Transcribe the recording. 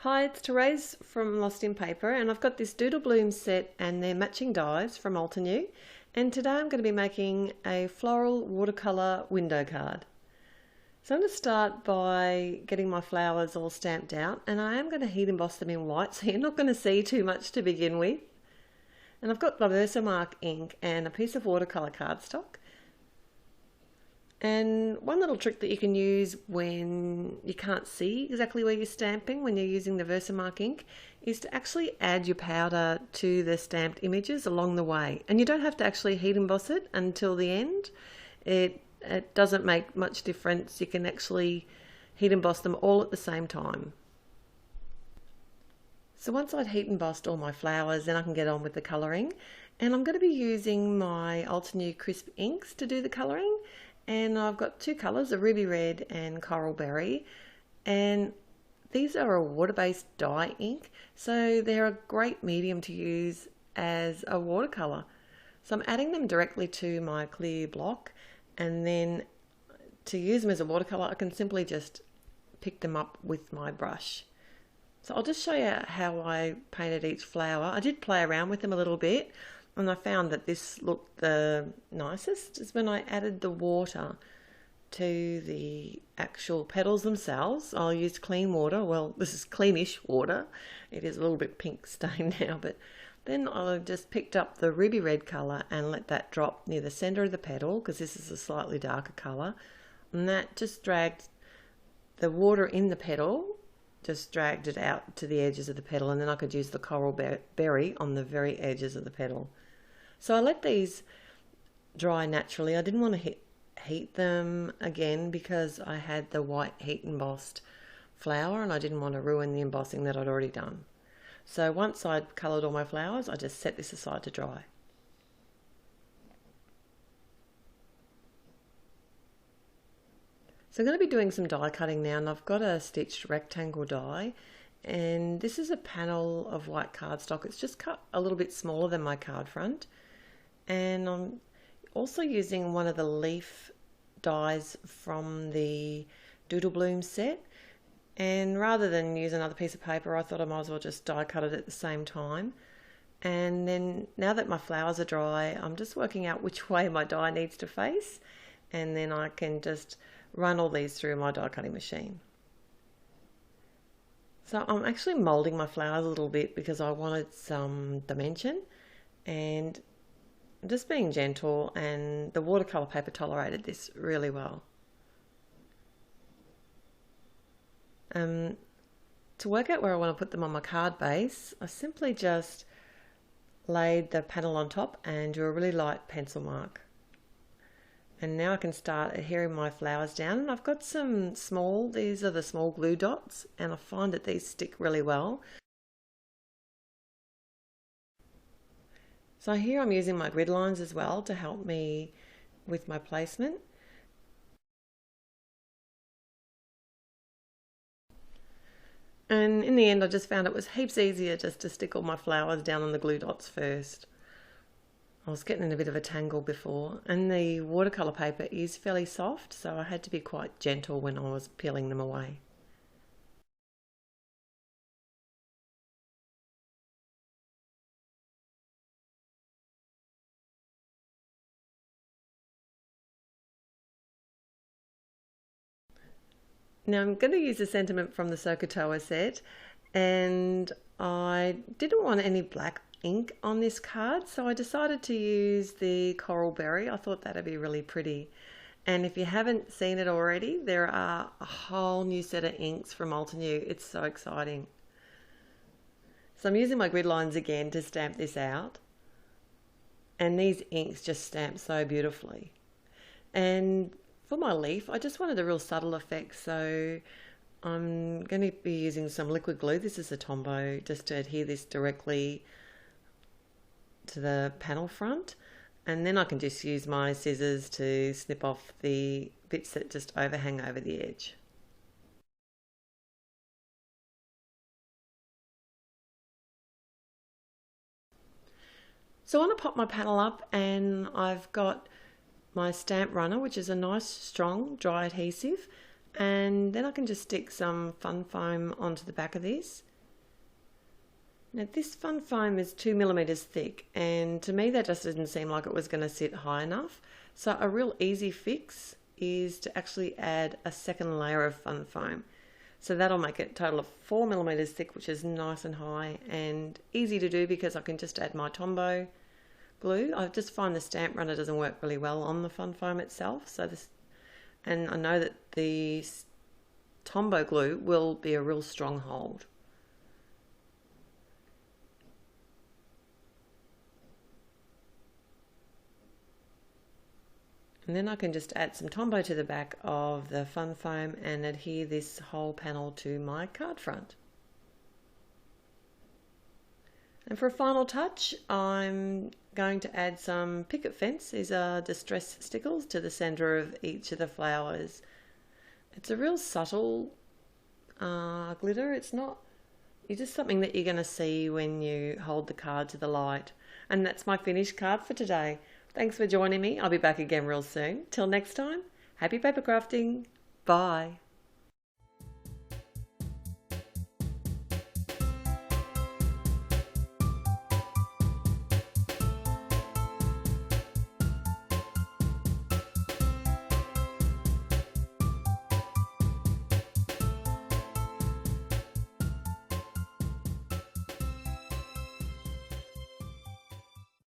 Hi, it's Therese from Lost in Paper, and I've got this Doodle Bloom set and their matching dies from Altenew, and today I'm going to be making a floral watercolour window card. So I'm going to start by getting my flowers all stamped out, and I am going to heat emboss them in white so you're not going to see too much to begin with. And I've got my Versamark ink and a piece of watercolour cardstock. And one little trick that you can use when you can't see exactly where you're stamping when you're using the Versamark ink is to actually add your powder to the stamped images along the way. And you don't have to actually heat emboss it until the end. It doesn't make much difference. You can actually heat emboss them all at the same time. So once I'd heat embossed all my flowers, then I can get on with the colouring. And I'm going to be using my Altenew crisp inks to do the colouring. And I've got two colours, a ruby red and coral berry, and these are a water-based dye ink, so they're a great medium to use as a watercolour. So I'm adding them directly to my clear block, and then to use them as a watercolour I can simply just pick them up with my brush. So I'll just show you how I painted each flower. I did play around with them a little bit, and I found that this looked the nicest is when I added the water to the actual petals themselves. I used clean water. Well, this is cleanish water. It is a little bit pink stained now, but then I just picked up the ruby red colour and let that drop near the centre of the petal, because this is a slightly darker colour, and that just dragged the water in the petal, just dragged it out to the edges of the petal, and then I could use the coral berry on the very edges of the petal. So I let these dry naturally. I didn't want to heat them again because I had the white heat embossed flower and I didn't want to ruin the embossing that I'd already done. So once I'd coloured all my flowers, I just set this aside to dry. So I'm going to be doing some die cutting now, and I've got a stitched rectangle die, and this is a panel of white cardstock. It's just cut a little bit smaller than my card front. And I'm also using one of the leaf dies from the Doodle Bloom set, and rather than use another piece of paper I thought I might as well just die cut it at the same time. And then now that my flowers are dry, I'm just working out which way my die needs to face, and then I can just run all these through my die cutting machine. So I'm actually moulding my flowers a little bit because I wanted some dimension, and just being gentle, and the watercolour paper tolerated this really well. To work out where I want to put them on my card base, I simply just laid the panel on top and drew a really light pencil mark. And now I can start adhering my flowers down, and I've got some these are the small glue dots, and I find that these stick really well. So here I'm using my grid lines as well to help me with my placement. And in the end I just found it was heaps easier just to stick all my flowers down on the glue dots first. I was getting in a bit of a tangle before, and the watercolour paper is fairly soft, so I had to be quite gentle when I was peeling them away. Now I'm going to use a sentiment from the Sokotoa set, and I didn't want any black ink on this card, so I decided to use the coral berry. I thought that'd be really pretty. And if you haven't seen it already, there are a whole new set of inks from Altenew. It's so exciting. So I'm using my grid lines again to stamp this out, and these inks just stamp so beautifully. And for my leaf, I just wanted a real subtle effect, so I'm going to be using some liquid glue. This is a Tombow, just to adhere this directly to the panel front, and then I can just use my scissors to snip off the bits that just overhang over the edge. So I want to pop my panel up, and I've got my stamp runner, which is a nice strong dry adhesive, and then I can just stick some fun foam onto the back of this, Now this fun foam is 2 millimeters thick, and to me that just didn't seem like it was going to sit high enough. So a real easy fix is to actually add a second layer of fun foam. So that'll make it a total of 4 millimeters thick, which is nice and high and easy to do because I can just add my Tombow glue. I just find the stamp runner doesn't work really well on the fun foam itself. And I know that the Tombow glue will be a real strong hold. And then I can just add some Tombow to the back of the fun foam and adhere this whole panel to my card front. And for a final touch, I'm going to add some picket fence. These are distress stickles to the center of each of the flowers. It's a real subtle glitter. It's just something that you're going to see when you hold the card to the light. And that's my finished card for today. Thanks for joining me. I'll be back again real soon. Till next time, happy paper crafting. Bye.